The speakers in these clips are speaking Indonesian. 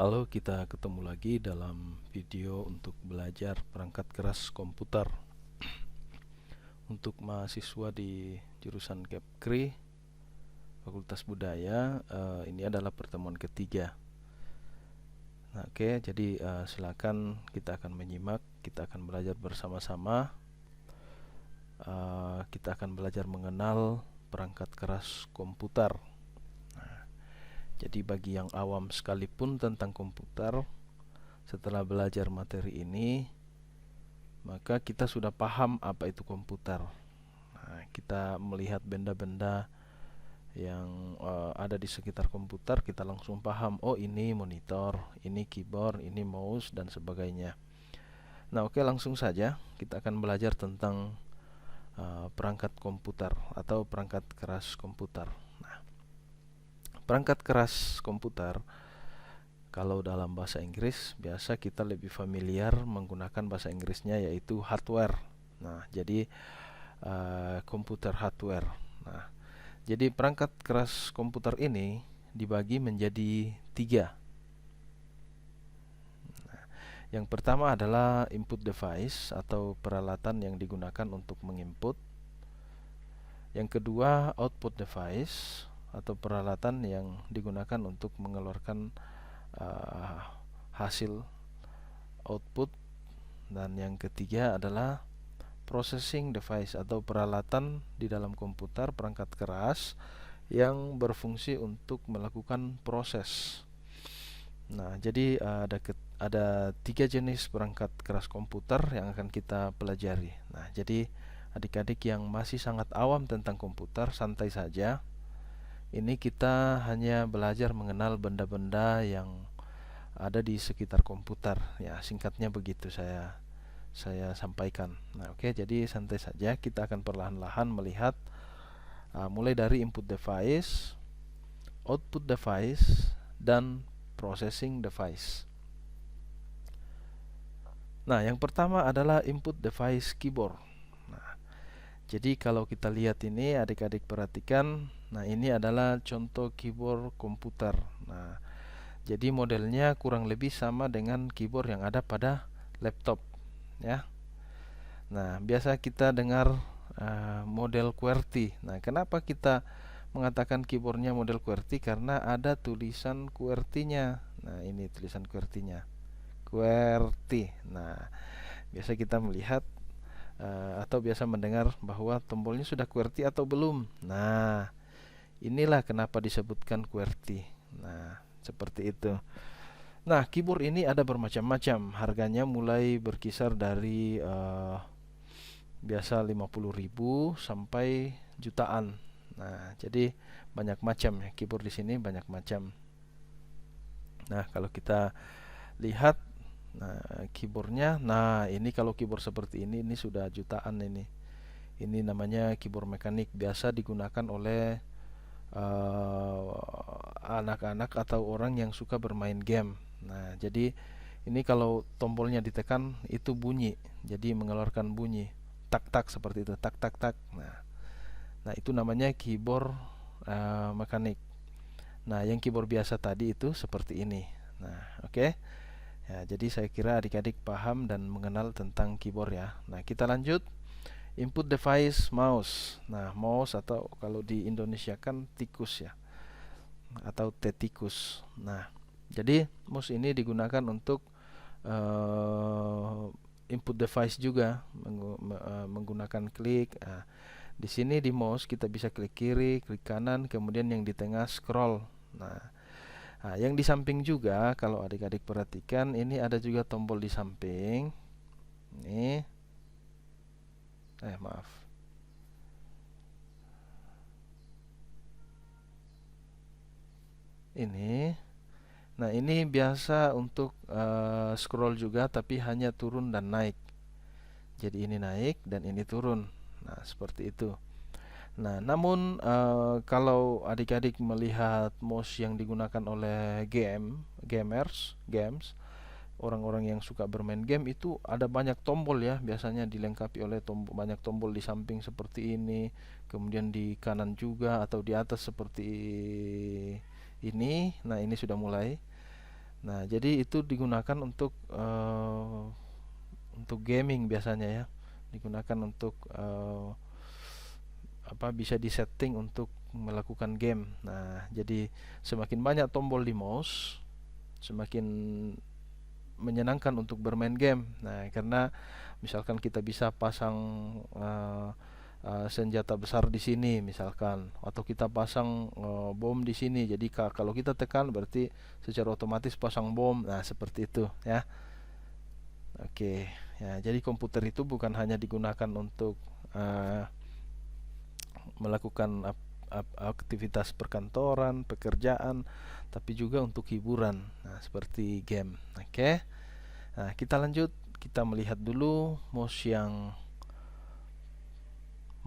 Halo, kita ketemu lagi dalam video untuk belajar perangkat keras komputer untuk mahasiswa di jurusan Kepkri Fakultas Budaya. Ini adalah pertemuan ketiga. Nah, oke, jadi silakan kita akan menyimak, kita akan belajar bersama-sama. Kita akan belajar mengenal perangkat keras komputer. Jadi bagi yang awam sekalipun tentang komputer, setelah belajar materi ini, maka kita sudah paham apa itu komputer. Nah, kita melihat benda-benda yang ada di sekitar komputer, kita langsung paham, oh ini monitor, ini keyboard, ini mouse, dan sebagainya. Nah, oke, langsung saja kita akan belajar tentang perangkat komputer atau perangkat keras komputer. Nah, perangkat keras komputer, kalau dalam bahasa Inggris biasa kita lebih familiar menggunakan bahasa Inggrisnya yaitu hardware. Nah, jadi komputer hardware. Nah, jadi perangkat keras komputer ini dibagi menjadi tiga. Yang pertama adalah input device atau peralatan yang digunakan untuk menginput. Yang kedua output device atau peralatan yang digunakan untuk mengeluarkan hasil output. Dan yang ketiga adalah processing device atau peralatan di dalam komputer perangkat keras yang berfungsi untuk melakukan proses. Nah, jadi ada tiga jenis perangkat keras komputer yang akan kita pelajari. Nah, jadi adik-adik yang masih sangat awam tentang komputer, santai saja. Ini kita hanya belajar mengenal benda-benda yang ada di sekitar komputer. Ya, singkatnya begitu saya sampaikan. Nah, oke, jadi santai saja. Kita akan perlahan-lahan melihat mulai dari input device, output device, dan processing device. Nah, yang pertama adalah input device keyboard. Nah, jadi kalau kita lihat ini, adik-adik perhatikan. Nah, ini adalah contoh keyboard komputer. Nah, jadi modelnya kurang lebih sama dengan keyboard yang ada pada laptop, ya. Nah, biasa kita dengar model QWERTY. Nah, kenapa kita mengatakan keyboardnya model QWERTY? Karena ada tulisan QWERTY-nya. Nah, ini tulisan QWERTY-nya. QWERTY. Nah, biasa kita melihat atau biasa mendengar bahwa tombolnya sudah QWERTY atau belum. Nah, inilah kenapa disebutkan QWERTY. Nah, seperti itu. Nah, keyboard ini ada bermacam-macam. Harganya mulai berkisar dari biasa 50.000 sampai jutaan. Nah, jadi banyak macam ya, keyboard di sini banyak macam. Nah, kalau kita lihat keyboardnya, nah ini kalau keyboard seperti ini sudah jutaan ini. Ini namanya keyboard mekanik, biasa digunakan oleh anak-anak atau orang yang suka bermain game. Nah, jadi ini kalau tombolnya ditekan itu bunyi, jadi mengeluarkan bunyi tak tak seperti itu, tak tak tak. Nah itu namanya keyboard mekanik. Nah, yang keyboard biasa tadi itu seperti ini. Nah, oke. Ya, jadi saya kira adik-adik paham dan mengenal tentang keyboard ya. Nah, kita lanjut. Input device mouse. Nah, mouse atau kalau di Indonesia kan tikus ya, atau tetikus. Nah, jadi mouse ini digunakan untuk input device juga, menggunakan klik. Nah, di sini di mouse kita bisa klik kiri, klik kanan, kemudian yang di tengah scroll. Nah, yang di samping juga kalau adik-adik perhatikan ini ada juga tombol di samping. Ini, maaf. Ini. Nah, ini biasa untuk scroll juga, tapi hanya turun dan naik. Jadi ini naik dan ini turun. Nah, seperti itu. Nah, namun kalau adik-adik melihat mouse yang digunakan oleh games, orang-orang yang suka bermain game itu ada banyak tombol ya, biasanya dilengkapi oleh banyak tombol di samping seperti ini, kemudian di kanan juga atau di atas seperti ini. Nah, ini sudah mulai. Nah, jadi itu digunakan untuk gaming biasanya ya. Digunakan untuk bisa disetting untuk melakukan game. Nah, jadi semakin banyak tombol di mouse, semakin menyenangkan untuk bermain game. Nah, karena misalkan kita bisa pasang uh, senjata besar di sini misalkan, atau kita pasang bom di sini. Jadi kalau kita tekan berarti secara otomatis pasang bom. Nah, seperti itu ya. Oke. Ya, jadi komputer itu bukan hanya digunakan untuk uh, melakukan aktivitas perkantoran, pekerjaan, tapi juga untuk hiburan. Nah, seperti game. Oke. Nah, kita lanjut. Kita melihat dulu mouse yang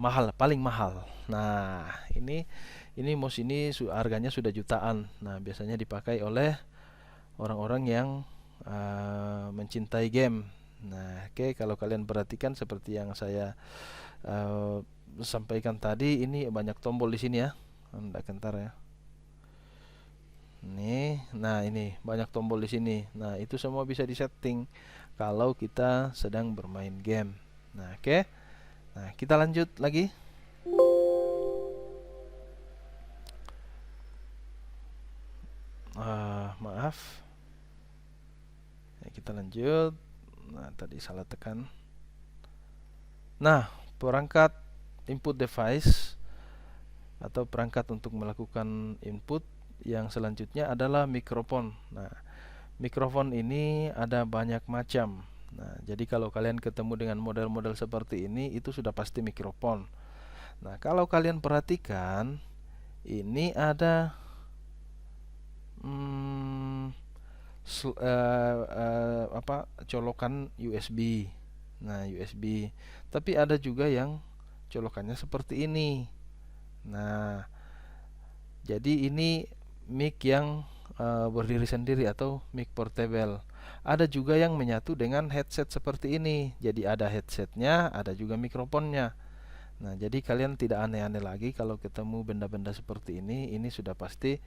mahal, paling mahal. Nah, ini mouse ini harganya sudah jutaan. Nah, biasanya dipakai oleh orang-orang yang mencintai game. Nah, oke, kalau kalian perhatikan seperti yang saya uh, sampaikan tadi, ini banyak tombol di sini ya. Nggak kentar ya. Nah ini banyak tombol di sini. Nah, itu semua bisa disetting kalau kita sedang bermain game. Nah, oke. Nah, kita lanjut lagi. Maaf. Ya, kita lanjut. Nah, tadi salah tekan. Nah, perangkat input device atau perangkat untuk melakukan input yang selanjutnya adalah mikrofon. Nah, mikrofon ini ada banyak macam. Nah, jadi kalau kalian ketemu dengan model-model seperti ini, itu sudah pasti mikrofon. Nah, kalau kalian perhatikan, ini ada hmm, colokan USB. Nah, USB. Tapi ada juga yang colokannya seperti ini. Nah, jadi ini mic yang berdiri sendiri atau mic portable. Ada juga yang menyatu dengan headset seperti ini. Jadi ada headsetnya, ada juga mikrofonnya. Nah, jadi kalian tidak aneh-aneh lagi kalau ketemu benda-benda seperti ini. Ini sudah pasti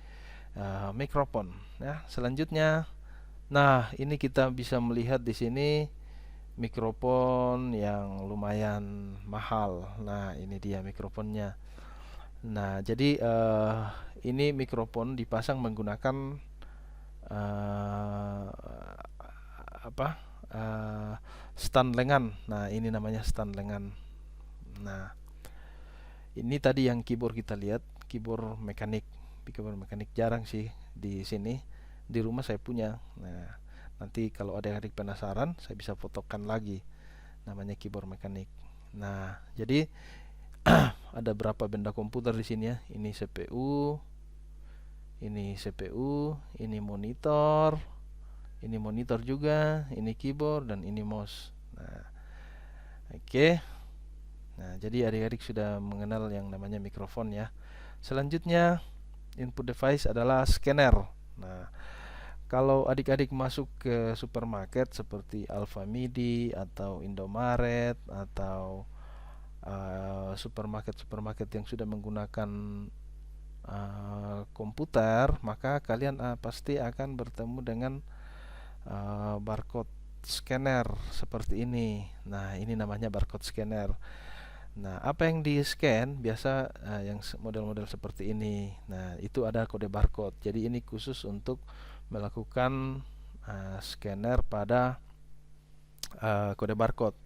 mikrofon. Ya, selanjutnya, nah ini kita bisa melihat di sini mikrofon yang lumayan mahal. Nah, ini dia mikrofonnya. Nah, jadi ini mikrofon dipasang menggunakan uh, apa? Stand lengan. Nah, ini namanya stand lengan. Nah, ini tadi yang keyboard kita lihat, keyboard mekanik. Keyboard mekanik jarang sih di sini. Di rumah saya punya. Nah, nanti kalau ada adik penasaran, saya bisa fotokan lagi. Namanya keyboard mekanik. Nah, jadi ada berapa benda komputer di sini ya. Ini CPU, ini monitor juga, ini keyboard dan ini mouse. Nah, oke. Nah, jadi adik-adik sudah mengenal yang namanya mikrofon ya. Selanjutnya, input device adalah scanner. Nah, kalau adik-adik masuk ke supermarket seperti Alfamidi atau Indomaret atau supermarket-supermarket yang sudah menggunakan komputer, maka kalian pasti akan bertemu dengan barcode scanner seperti ini. Nah, ini namanya barcode scanner. Nah, apa yang di scan biasa yang model-model seperti ini. Nah, itu ada kode barcode. Jadi ini khusus untuk melakukan scanner pada kode barcode.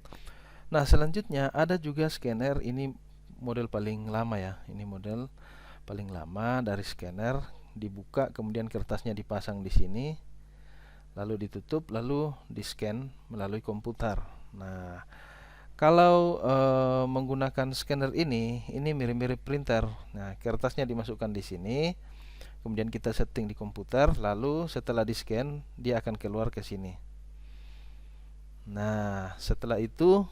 Nah, selanjutnya ada juga scanner, ini model paling lama ya. Ini model paling lama dari scanner, dibuka kemudian kertasnya dipasang di sini, lalu ditutup, lalu di-scan melalui komputer. Nah, kalau menggunakan scanner ini mirip-mirip printer. Nah, kertasnya dimasukkan di sini, kemudian kita setting di komputer, lalu setelah di-scan dia akan keluar ke sini. Nah, setelah itu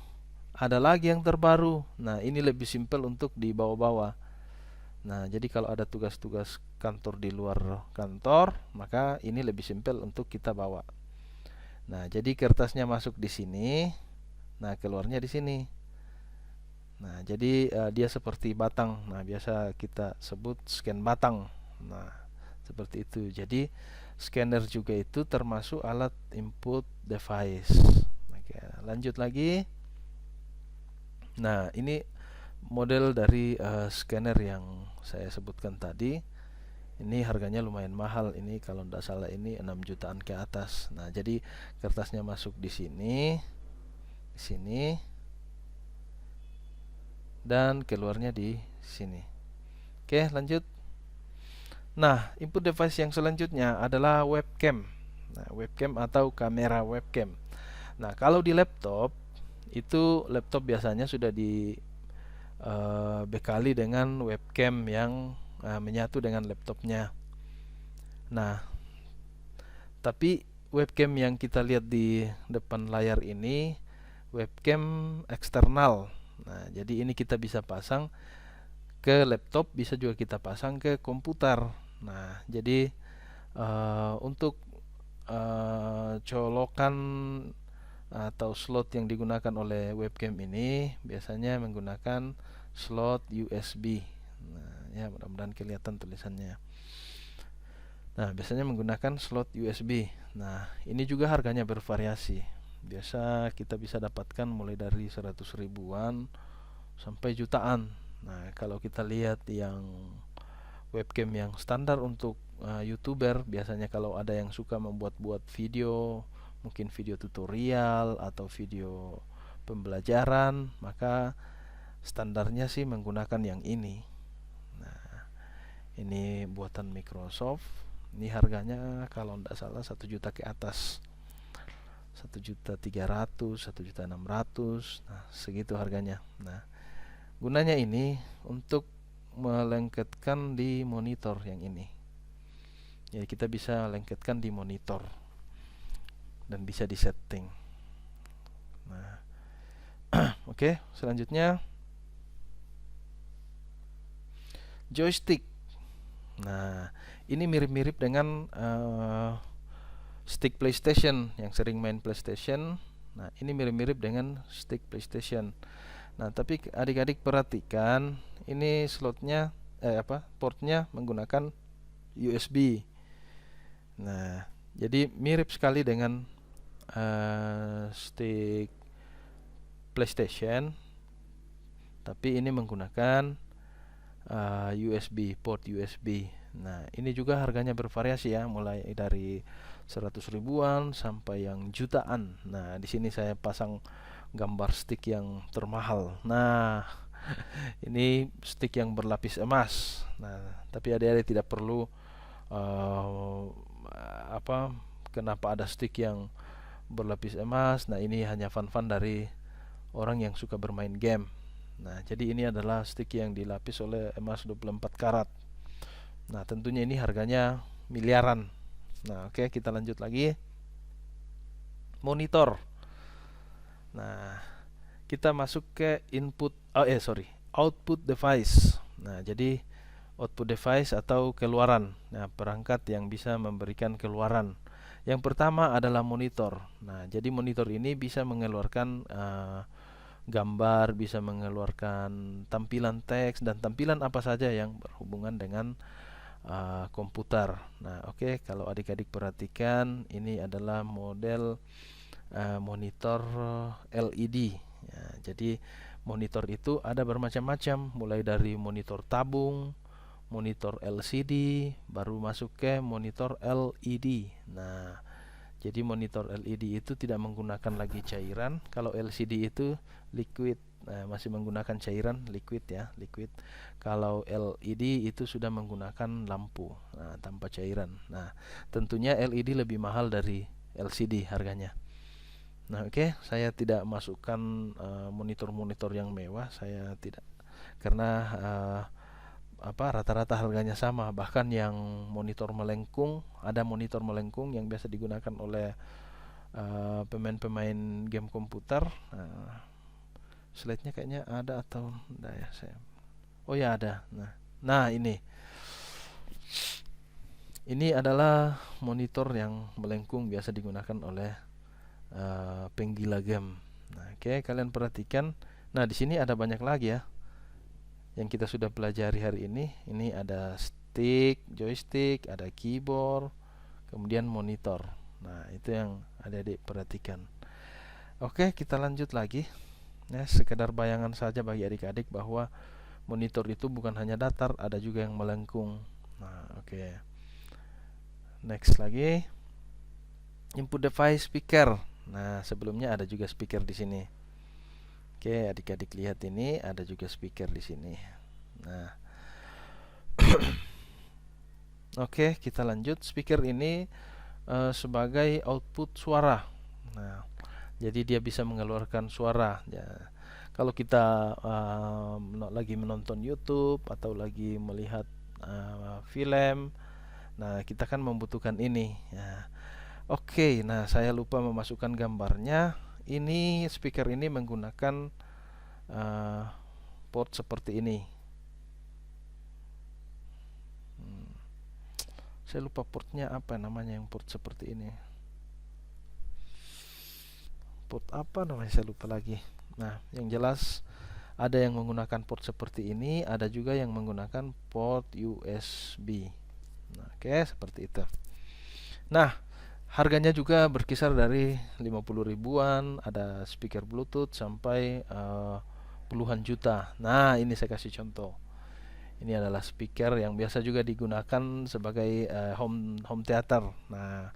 ada lagi yang terbaru. Nah, ini lebih simpel untuk dibawa-bawa. Nah, jadi kalau ada tugas-tugas kantor di luar kantor, maka ini lebih simpel untuk kita bawa. Nah, jadi kertasnya masuk di sini. Nah, keluarnya di sini. Nah, jadi dia seperti batang. Nah, biasa kita sebut scan batang. Nah, Seperti itu. Jadi scanner juga itu termasuk alat input device. Oke, lanjut lagi. Nah, ini model dari scanner yang saya sebutkan tadi. Ini harganya lumayan mahal. Ini kalau tidak salah ini 6 jutaan ke atas. Nah, jadi kertasnya masuk di sini, dan keluarnya di sini. Oke, lanjut. Nah, input device yang selanjutnya adalah webcam. Nah, webcam atau kamera webcam. Nah, kalau di laptop itu laptop biasanya sudah dibekali dengan webcam yang menyatu dengan laptopnya. Nah, tapi webcam yang kita lihat di depan layar ini webcam eksternal. Nah, jadi ini kita bisa pasang ke laptop, bisa juga kita pasang ke komputer. Nah, jadi untuk colokan atau slot yang digunakan oleh webcam ini biasanya menggunakan slot USB. Nah, ya mudah-mudahan kelihatan tulisannya. Nah, biasanya menggunakan slot USB. Nah, ini juga harganya bervariasi. Biasa kita bisa dapatkan mulai dari 100 ribuan sampai jutaan. Nah, kalau kita lihat yang webcam yang standar untuk YouTuber, biasanya kalau ada yang suka membuat-buat video, mungkin video tutorial atau video pembelajaran, maka standarnya sih menggunakan yang ini. Nah, ini buatan Microsoft. Ini harganya kalau tidak salah 1 juta ke atas. 1.300.000, 1.600.000. Nah, segitu harganya. Nah, gunanya ini untuk melengketkan di monitor yang ini. Jadi kita bisa lengketkan di monitor dan bisa disetting. Nah, oke, selanjutnya joystick. Nah, ini mirip-mirip dengan stick PlayStation yang sering main PlayStation. Nah, ini mirip-mirip dengan stick PlayStation. Nah, tapi adik-adik perhatikan, ini slotnya portnya menggunakan USB. Nah, jadi mirip sekali dengan stick PlayStation, tapi ini menggunakan port USB. Nah, ini juga harganya bervariasi ya, mulai dari 100 ribuan sampai yang jutaan. Nah, di sini saya pasang gambar stick yang termahal. Nah, ini stick yang berlapis emas. Nah, tapi adik-adik tidak perlu kenapa ada stick yang berlapis emas. Nah, ini hanya fun-fun dari orang yang suka bermain game. Nah, jadi ini adalah stick yang dilapis oleh emas 24 karat. Nah, tentunya ini harganya miliaran. Nah, oke, kita lanjut lagi. Monitor. Nah, kita masuk ke output device. Nah, jadi output device atau keluaran. Nah, perangkat yang bisa memberikan keluaran. Yang pertama adalah monitor. Nah, jadi monitor ini bisa mengeluarkan gambar, bisa mengeluarkan tampilan teks dan tampilan apa saja yang berhubungan dengan komputer. Nah, oke, kalau adik-adik perhatikan, ini adalah model monitor LED. Ya, jadi monitor itu ada bermacam-macam, mulai dari monitor tabung, monitor LCD, baru masuk ke monitor LED. Nah, jadi monitor LED itu tidak menggunakan lagi cairan. Kalau LCD itu liquid, masih menggunakan cairan liquid ya, liquid. Kalau LED itu sudah menggunakan lampu, tanpa cairan. Nah, tentunya LED lebih mahal dari LCD harganya. Nah, oke, saya tidak masukkan monitor-monitor yang mewah, saya tidak, karena rata-rata harganya sama. Bahkan yang monitor melengkung, ada monitor melengkung yang biasa digunakan oleh pemain-pemain game komputer. Slide-nya kayaknya ada atau enggak ya, saya. Oh ya, ada. Nah, ini adalah monitor yang melengkung biasa digunakan oleh penggila game. Nah, oke, kalian perhatikan. Nah, di sini ada banyak lagi ya yang kita sudah pelajari hari ini. Ini ada joystick, ada keyboard, kemudian monitor. Nah, itu yang adik-adik perhatikan. Oke, kita lanjut lagi. Ya, sekedar bayangan saja bagi adik-adik bahwa monitor itu bukan hanya datar, ada juga yang melengkung. Nah, oke. Next lagi. Input device speaker. Nah, sebelumnya ada juga speaker di sini. Oke, adik-adik lihat ini ada juga speaker di sini. Nah, oke, kita lanjut. Speaker ini sebagai output suara. Nah, jadi dia bisa mengeluarkan suara. Ya, kalau kita lagi menonton YouTube atau lagi melihat film, nah kita kan membutuhkan ini. Ya. Oke, nah saya lupa memasukkan gambarnya. Ini speaker ini menggunakan port seperti ini. Saya lupa portnya apa namanya, yang port seperti ini. Port apa namanya, saya lupa lagi. Nah, yang jelas ada yang menggunakan port seperti ini, ada juga yang menggunakan port USB. Nah, oke, seperti itu. Nah, harganya juga berkisar dari 50 ribuan, ada speaker Bluetooth sampai puluhan juta. Nah, ini saya kasih contoh. Ini adalah speaker yang biasa juga digunakan sebagai home theater. Nah,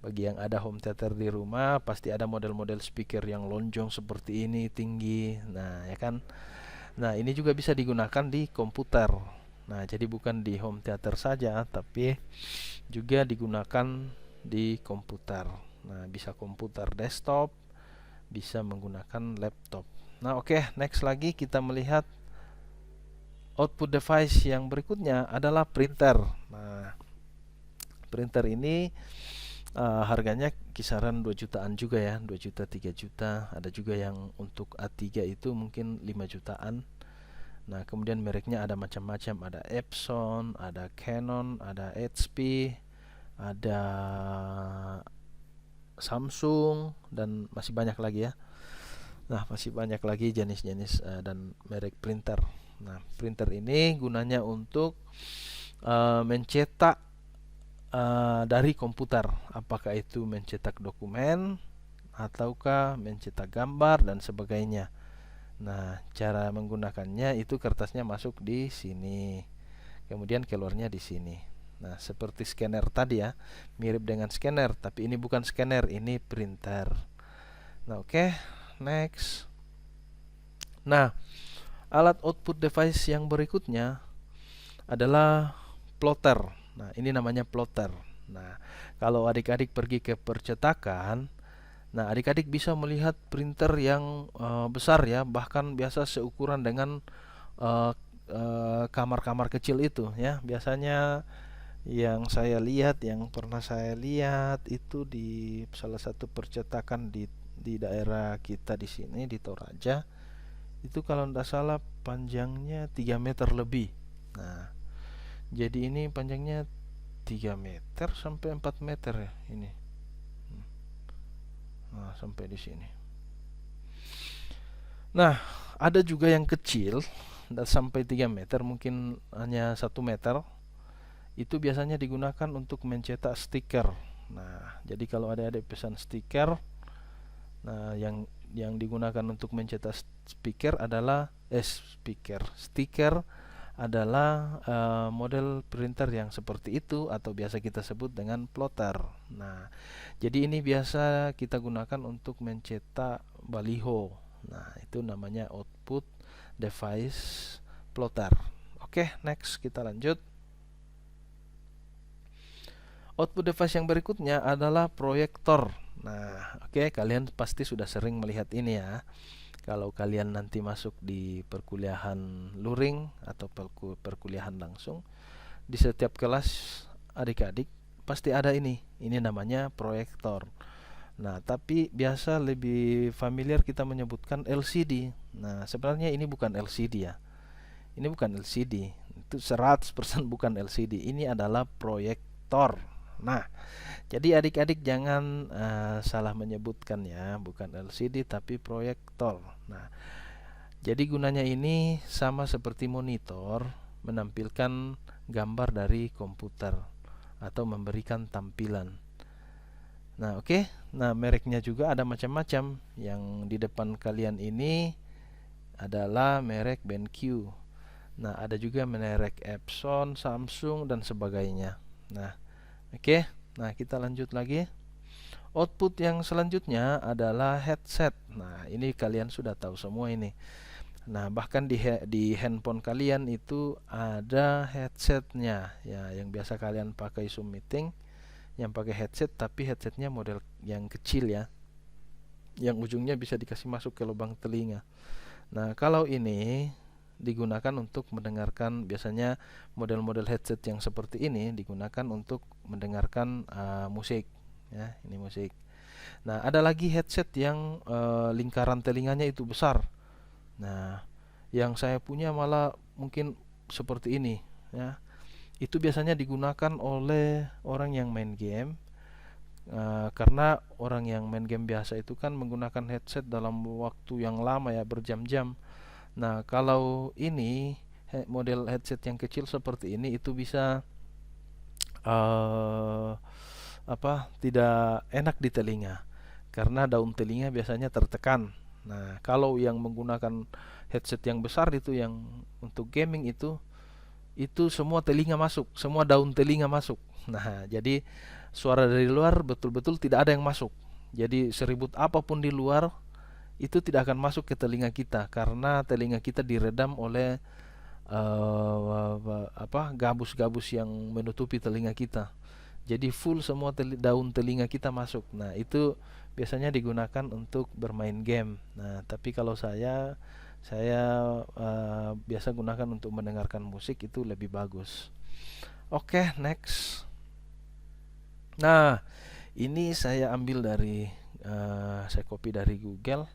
bagi yang ada home theater di rumah, pasti ada model-model speaker yang lonjong seperti ini, tinggi. Nah, ya kan? Nah, ini juga bisa digunakan di komputer. Nah, jadi bukan di home theater saja, tapi juga digunakan di komputer. Nah, bisa komputer desktop, bisa menggunakan laptop. Nah, oke, next lagi kita melihat output device yang berikutnya adalah printer. Nah, printer ini harganya kisaran 2 jutaan juga ya, 2 juta, 3 juta. Ada juga yang untuk A3 itu mungkin 5 jutaan. Nah, kemudian mereknya ada macam-macam, ada Epson, ada Canon, ada HP, ada Samsung, dan masih banyak lagi ya. Nah, masih banyak lagi jenis-jenis dan merek printer. Nah, printer ini gunanya untuk mencetak dari komputer, apakah itu mencetak dokumen ataukah mencetak gambar dan sebagainya. Nah, cara menggunakannya itu kertasnya masuk di sini, kemudian keluarnya di sini. Nah, seperti scanner tadi ya, mirip dengan scanner, tapi ini bukan scanner, ini printer. Nah, oke, next. Nah, alat output device yang berikutnya adalah plotter. Nah, ini namanya plotter. Nah, kalau adik-adik pergi ke percetakan, nah adik-adik bisa melihat printer yang besar ya, bahkan biasa seukuran dengan kamar-kamar kecil itu ya. Biasanya yang saya lihat, yang pernah saya lihat itu di salah satu percetakan di daerah kita di sini di Toraja. Itu kalau tidak salah panjangnya 3 meter lebih. Nah, jadi ini panjangnya 3 meter sampai 4 meter ya ini. Nah, sampai di sini. Nah, ada juga yang kecil, tidak sampai 3 meter, mungkin hanya 1 meter. Itu biasanya digunakan untuk mencetak stiker. Nah, jadi kalau ada pesan stiker, nah yang digunakan untuk mencetak stiker adalah stiker adalah model printer yang seperti itu, atau biasa kita sebut dengan plotter. Nah, jadi ini biasa kita gunakan untuk mencetak baliho. Nah, itu namanya output device plotter. Oke, next kita lanjut. Output device yang berikutnya adalah proyektor. Nah, oke, kalian pasti sudah sering melihat ini ya. Kalau kalian nanti masuk di perkuliahan luring atau perkuliahan langsung, di setiap kelas adik-adik pasti ada ini. Ini namanya proyektor. Nah, tapi biasa lebih familiar kita menyebutkan LCD. Nah, sebenarnya ini bukan LCD ya. Ini bukan LCD. Itu 100% bukan LCD. Ini adalah proyektor. Nah, jadi adik-adik jangan salah menyebutkan ya, bukan LCD tapi proyektor. Nah, jadi gunanya ini sama seperti monitor, menampilkan gambar dari komputer atau memberikan tampilan. Nah, oke. Nah, mereknya juga ada macam-macam. Yang di depan kalian ini adalah merek BenQ. Nah, ada juga merek Epson, Samsung dan sebagainya. Nah, oke. Nah, kita lanjut lagi. Output yang selanjutnya adalah headset. Nah, ini kalian sudah tahu semua ini. Nah, bahkan di handphone kalian itu ada headsetnya ya, yang biasa kalian pakai Zoom meeting, yang pakai headset, tapi headsetnya model yang kecil ya, yang ujungnya bisa dikasih masuk ke lubang telinga. Nah, kalau ini digunakan untuk mendengarkan, biasanya model-model headset yang seperti ini digunakan untuk mendengarkan musik ya, ini musik. Nah, ada lagi headset yang lingkaran telinganya itu besar. Nah, yang saya punya malah mungkin seperti ini ya. Itu biasanya digunakan oleh orang yang main game, karena orang yang main game biasa itu kan menggunakan headset dalam waktu yang lama ya, berjam-jam. Nah, kalau ini model headset yang kecil seperti ini itu bisa tidak enak di telinga karena daun telinga biasanya tertekan. Nah, kalau yang menggunakan headset yang besar itu, yang untuk gaming itu semua telinga masuk, semua daun telinga masuk. Nah, jadi suara dari luar betul-betul tidak ada yang masuk. Jadi seribut apapun di luar itu tidak akan masuk ke telinga kita karena telinga kita diredam oleh gabus-gabus yang menutupi telinga kita. Jadi full semua daun telinga kita masuk. Nah, itu biasanya digunakan untuk bermain game. Nah, tapi kalau saya biasa gunakan untuk mendengarkan musik, itu lebih bagus. Oke, next. Nah, ini saya ambil dari saya copy dari Google.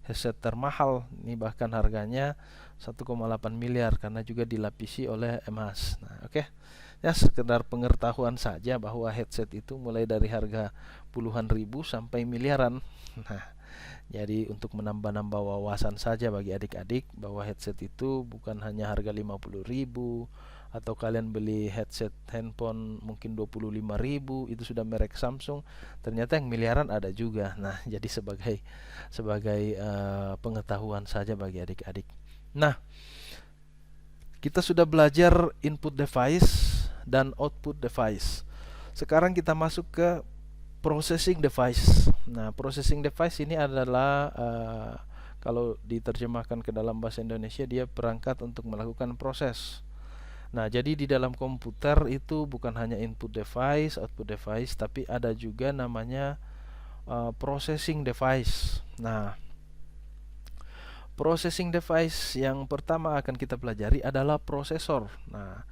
Headset termahal ini bahkan harganya 1,8 miliar karena juga dilapisi oleh emas. Nah, oke. Ya, sekedar pengetahuan saja bahwa headset itu mulai dari harga puluhan ribu sampai miliaran. Nah, jadi untuk menambah-nambah wawasan saja bagi adik-adik bahwa headset itu bukan hanya harga 50.000, atau kalian beli headset handphone mungkin 25.000 itu sudah merek Samsung, ternyata yang miliaran ada juga. Nah, jadi sebagai pengetahuan saja bagi adik-adik. Nah, kita sudah belajar input device dan output device. Sekarang kita masuk ke processing device. Nah, processing device ini adalah kalau diterjemahkan ke dalam bahasa Indonesia, dia perangkat untuk melakukan proses. Nah, jadi di dalam komputer itu bukan hanya input device, output device, tapi ada juga namanya processing device. Nah, processing device yang pertama akan kita pelajari adalah prosesor. Nah,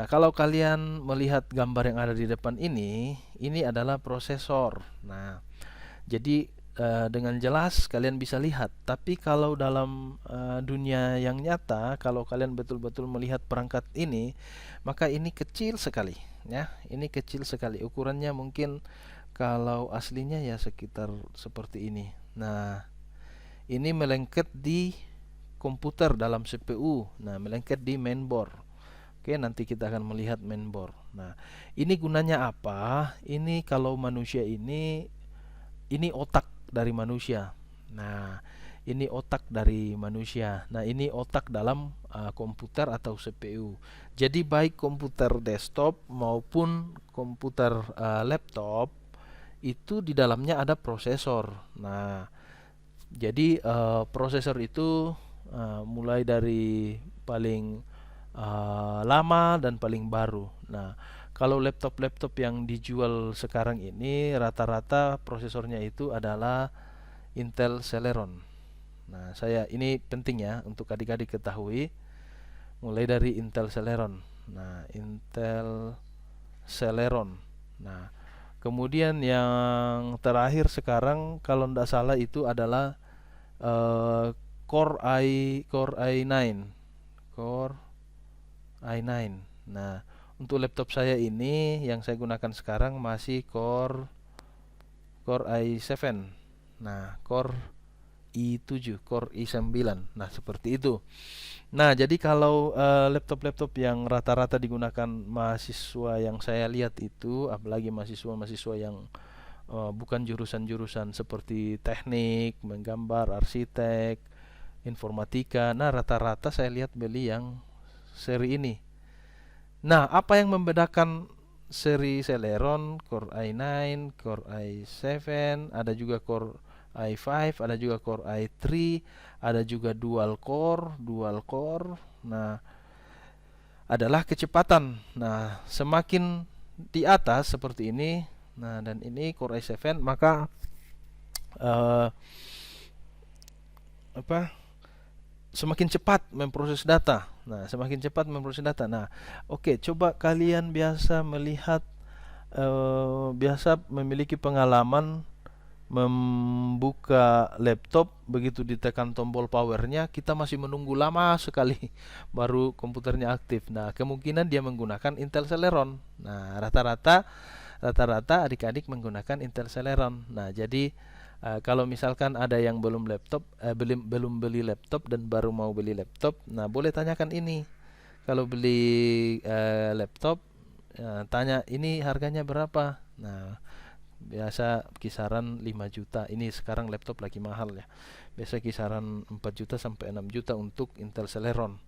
kalau kalian melihat gambar yang ada di depan ini adalah prosesor. Nah, jadi dengan jelas kalian bisa lihat. Tapi kalau dalam dunia yang nyata, kalau kalian betul-betul melihat perangkat ini, maka ini kecil sekali ya. Ini kecil sekali. Ukurannya mungkin kalau aslinya ya sekitar seperti ini. Nah, ini melengket di komputer dalam CPU. Nah, melengket di mainboard. Oke, nanti kita akan melihat mainboard. Nah, ini gunanya apa? Ini kalau manusia ini otak dari manusia. Nah, ini otak dari manusia. Nah, ini otak dalam komputer atau CPU. Jadi baik komputer desktop maupun komputer laptop itu di dalamnya ada prosesor. Nah, jadi prosesor itu mulai dari paling lama dan paling baru. Nah, kalau laptop-laptop yang dijual sekarang ini rata-rata prosesornya itu adalah Intel Celeron. Nah, ini penting ya untuk adik-adik ketahui, mulai dari Intel Celeron. Nah, Intel Celeron. Nah, kemudian yang terakhir sekarang kalau tidak salah itu adalah Core i9. Core i9. Nah, untuk laptop saya ini yang saya gunakan sekarang masih Core i7. Nah, Core i7, Core i9. Nah, seperti itu. Nah, jadi kalau laptop-laptop yang rata-rata digunakan mahasiswa yang saya lihat itu, apalagi mahasiswa-mahasiswa yang bukan jurusan-jurusan seperti teknik, menggambar, arsitek, informatika. Nah, rata-rata saya lihat beli yang seri ini. Nah, apa yang membedakan seri Celeron, Core i9, Core i7, ada juga Core i5, ada juga Core i3, ada juga dual core. Nah, adalah kecepatan. Nah, semakin di atas seperti ini, nah dan ini Core i7, maka eh, apa? Semakin cepat memproses data. Nah, semakin cepat memproses data. Nah, oke, coba kalian biasa melihat, biasa memiliki pengalaman membuka laptop, begitu ditekan tombol powernya kita masih menunggu lama sekali baru komputernya aktif. Nah, kemungkinan dia menggunakan Intel Celeron. Nah, rata-rata adik-adik menggunakan Intel Celeron. Nah, jadi kalau misalkan ada yang belum beli laptop dan baru mau beli laptop, nah boleh tanyakan ini. Kalau beli laptop, tanya ini harganya berapa. Nah, biasa kisaran 5 juta. Ini sekarang laptop lagi mahal ya. Biasa kisaran 4 juta sampai 6 juta untuk Intel Celeron.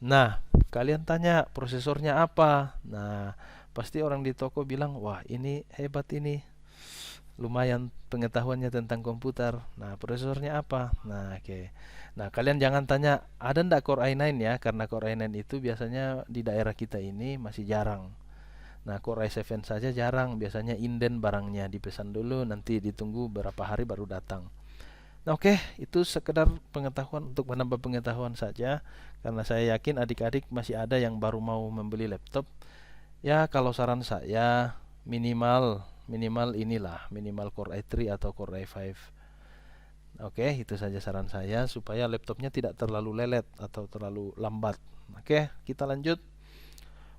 Nah, kalian tanya prosesornya apa. Nah, pasti orang di toko bilang, "Wah, ini hebat ini. Lumayan pengetahuannya tentang komputer." Nah, prosesornya apa? Nah, oke. Nah, kalian jangan tanya ada ndak Core i9 ya, karena Core i9 itu biasanya di daerah kita ini masih jarang. Nah, Core i7 saja jarang, biasanya inden barangnya, dipesan dulu nanti ditunggu berapa hari baru datang. Nah, oke, itu sekedar pengetahuan untuk menambah pengetahuan saja, karena saya yakin adik-adik masih ada yang baru mau membeli laptop. Ya, kalau saran saya minimal inilah, minimal Core i3 atau Core i5. Oke, itu saja saran saya supaya laptopnya tidak terlalu lelet atau terlalu lambat. Oke, kita lanjut.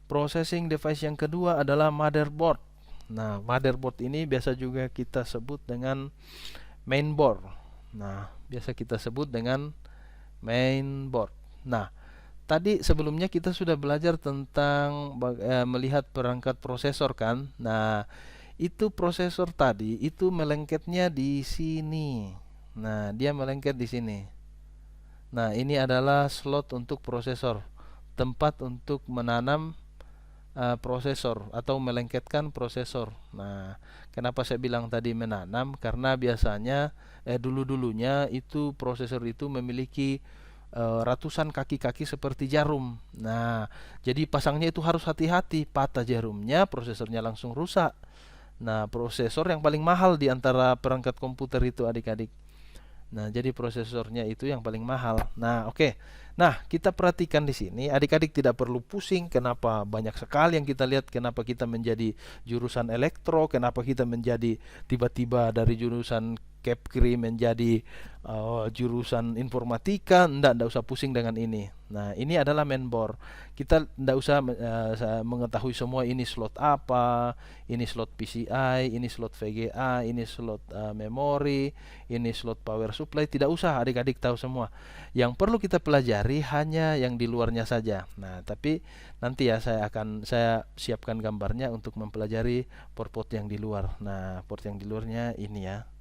Processing device yang kedua adalah motherboard. Nah, motherboard ini biasa juga kita sebut dengan mainboard. Nah, biasa kita sebut dengan mainboard. Nah, tadi sebelumnya kita sudah belajar tentang melihat perangkat prosesor kan. Nah, itu prosesor tadi itu melengketnya di sini. Nah, dia melengket di sini. Nah, ini adalah slot untuk prosesor, tempat untuk menanam prosesor atau melengketkan prosesor. Nah, kenapa saya bilang tadi menanam? Karena biasanya dulu-dulunya itu prosesor itu memiliki ratusan kaki-kaki seperti jarum. Nah, jadi pasangnya itu harus hati-hati, patah jarumnya prosesornya langsung rusak. Nah, prosesor yang paling mahal di antara perangkat komputer itu adik-adik. Nah, jadi prosesornya itu yang paling mahal. Nah, oke. Nah, kita perhatikan di sini, adik-adik tidak perlu pusing kenapa banyak sekali yang kita lihat, kenapa kita menjadi jurusan elektro, kenapa kita menjadi tiba-tiba dari jurusan Kepri menjadi jurusan informatika. Ndak usah pusing dengan ini. Nah, ini adalah mainboard. Kita ndak usah mengetahui semua ini slot apa, ini slot PCI, ini slot VGA, ini slot memori, ini slot power supply. Tidak usah adik-adik tahu semua. Yang perlu kita pelajari hanya yang di luarnya saja. Nah, tapi nanti ya saya siapkan gambarnya untuk mempelajari port-port yang di luar. Nah, port yang di luarnya ini ya.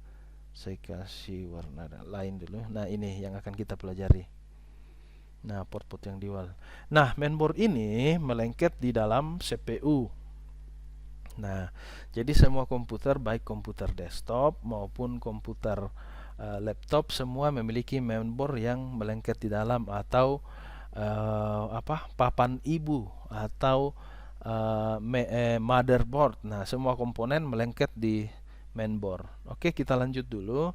Saya kasih warna lain dulu. Nah, ini yang akan kita pelajari. Nah, port-port yang di luar. Nah, mainboard ini melengket di dalam CPU. Nah, jadi semua komputer, baik komputer desktop maupun komputer laptop, semua memiliki mainboard yang melengket di dalam atau papan ibu atau motherboard. Nah, semua komponen melengket di mainboard. Oke, kita lanjut dulu.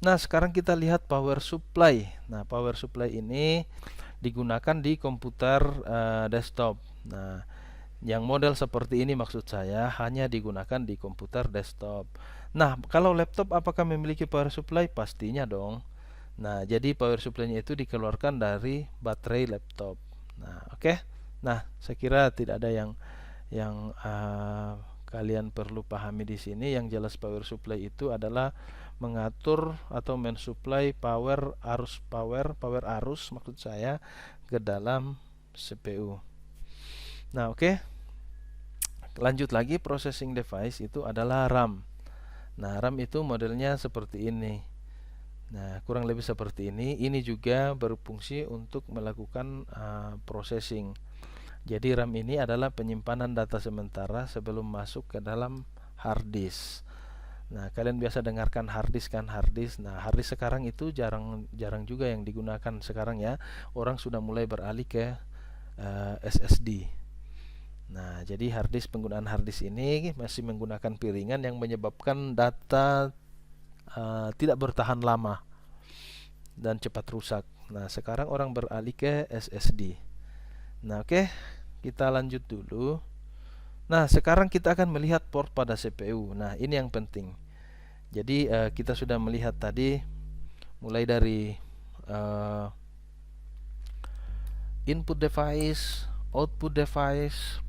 Nah, sekarang kita lihat power supply. Nah, power supply ini digunakan di komputer desktop. Nah, yang model seperti ini maksud saya hanya digunakan di komputer desktop. Nah, kalau laptop apakah memiliki power supply? Pastinya dong. Nah, jadi power supply-nya itu dikeluarkan dari baterai laptop. Nah, oke. Nah, saya kira tidak ada yang kalian perlu pahami di sini. Yang jelas power supply itu adalah mengatur atau mensuplai power arus maksud saya ke dalam CPU. Nah, oke. Lanjut lagi, processing device itu adalah RAM. Nah, RAM itu modelnya seperti ini. Nah, kurang lebih seperti ini. Ini juga berfungsi untuk melakukan processing. Jadi RAM ini adalah penyimpanan data sementara sebelum masuk ke dalam hard disk. Nah, kalian biasa dengarkan hard disk kan, hard disk. Nah, hard disk sekarang itu jarang juga yang digunakan sekarang ya. Orang sudah mulai beralih ke SSD. Nah, jadi hard disk, penggunaan hard disk ini masih menggunakan piringan yang menyebabkan data tidak bertahan lama dan cepat rusak. Nah, sekarang orang beralih ke SSD. Nah, oke, kita lanjut dulu. Nah, sekarang kita akan melihat port pada CPU. Nah, ini yang penting. Jadi kita sudah melihat tadi mulai dari input device, output device,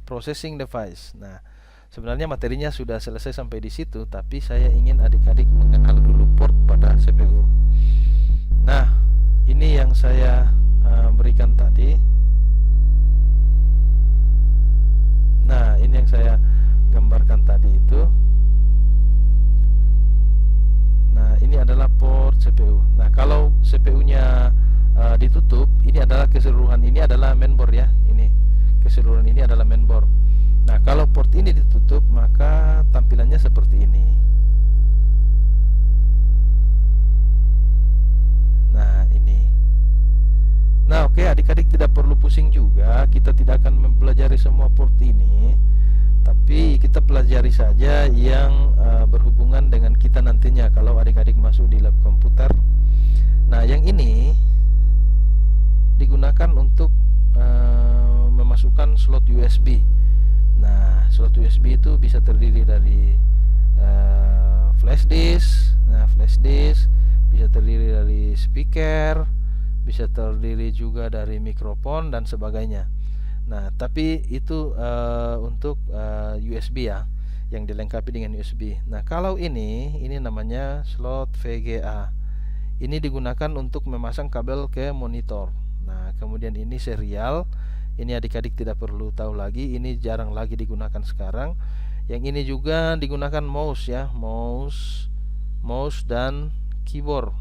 processing device. Nah, sebenarnya materinya sudah selesai sampai di situ, tapi saya ingin adik-adik mengenal dulu port pada CPU. Nah, ini yang saya berikan tadi. Nah, ini yang saya gambarkan tadi itu. Nah, ini adalah port CPU. Nah, kalau CPU-nya ditutup, ini adalah keseluruhan, ini adalah mainboard ya. Ini keseluruhan ini adalah mainboard. Nah, kalau port ini ditutup, maka tampilannya seperti ini. Nah, ini. Nah, oke, adik-adik tidak perlu pusing juga. Kita tidak akan mempelajari semua port ini, tapi kita pelajari saja yang berhubungan dengan kita nantinya kalau adik-adik masuk di lab komputer. Nah, yang ini digunakan untuk memasukkan slot USB. Nah, slot USB itu bisa terdiri dari flash disk. Nah, flash disk bisa terdiri dari speaker, bisa terdiri juga dari mikrofon dan sebagainya. Nah, tapi itu untuk USB ya, yang dilengkapi dengan USB. Nah, kalau ini namanya slot VGA. Ini digunakan untuk memasang kabel ke monitor. Nah, kemudian ini serial. Ini adik-adik tidak perlu tahu lagi, ini jarang lagi digunakan sekarang. Yang ini juga digunakan mouse ya, mouse dan keyboard.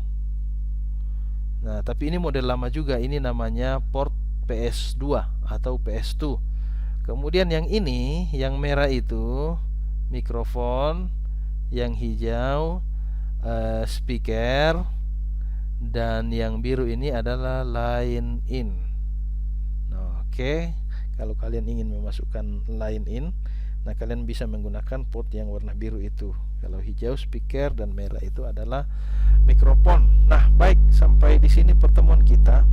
Nah, tapi ini model lama juga, ini namanya port PS2 atau PS2. Kemudian yang ini, yang merah itu mikrofon, yang hijau speaker, dan yang biru ini adalah line in. Nah, oke, kalau kalian ingin memasukkan line in, nah kalian bisa menggunakan port yang warna biru itu. Kalau hijau speaker dan merah itu adalah mikrofon. Nah, baik, sampai di sini pertemuan kita.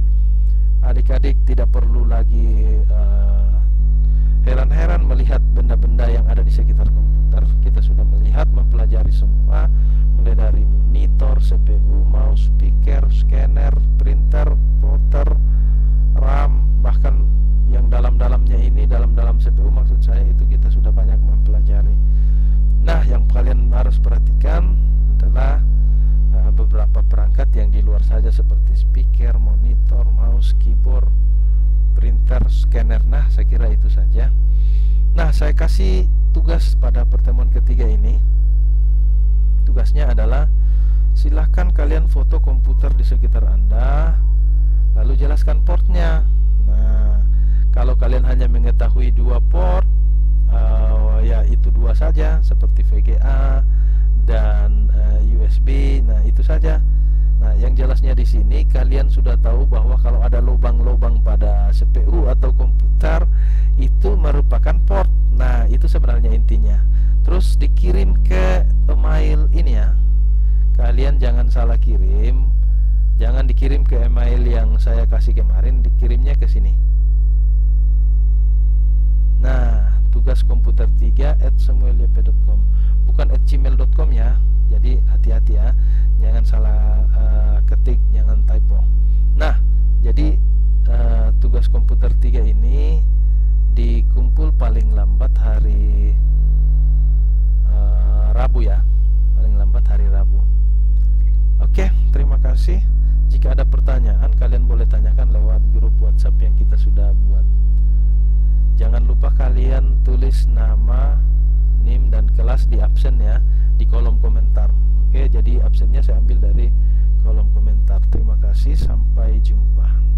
Adik-adik tidak perlu lagi heran-heran melihat benda-benda yang ada di sekitar komputer. Kita sudah melihat, mempelajari semua, mulai dari monitor, CPU, mouse, speaker, scanner, printer, plotter, RAM, bahkan yang dalam-dalamnya ini, dalam CPU maksud saya, itu kita sudah banyak mempelajari. Nah, yang kalian harus perhatikan adalah beberapa perangkat yang di luar saja seperti speaker, monitor, mouse, keyboard, printer, scanner. Nah, saya kira itu saja. Nah, saya kasih tugas pada pertemuan ketiga ini. Tugasnya adalah silahkan kalian foto komputer di sekitar Anda, lalu jelaskan portnya. Nah, kalau kalian hanya mengetahui 2 port, ya itu 2 saja, seperti VGA dan USB. Nah, itu saja. Nah, yang jelasnya di sini kalian sudah tahu bahwa kalau ada lubang-lubang pada CPU atau komputer itu merupakan port. Nah, itu sebenarnya intinya. Terus dikirim ke email ini ya. Kalian jangan salah kirim. Jangan dikirim ke email yang saya kasih kemarin, dikirimnya ke sini. Nah, tugas komputer 3@samuelyp.com, bukan @gmail.com ya. Jadi hati-hati ya, jangan salah ketik, jangan typo. Nah, jadi tugas komputer 3 ini dikumpul paling lambat hari Rabu ya, paling lambat hari Rabu. dan tulis nama, NIM dan kelas di absen ya, di kolom komentar. Oke, jadi absennya saya ambil dari kolom komentar. Terima kasih, sampai jumpa.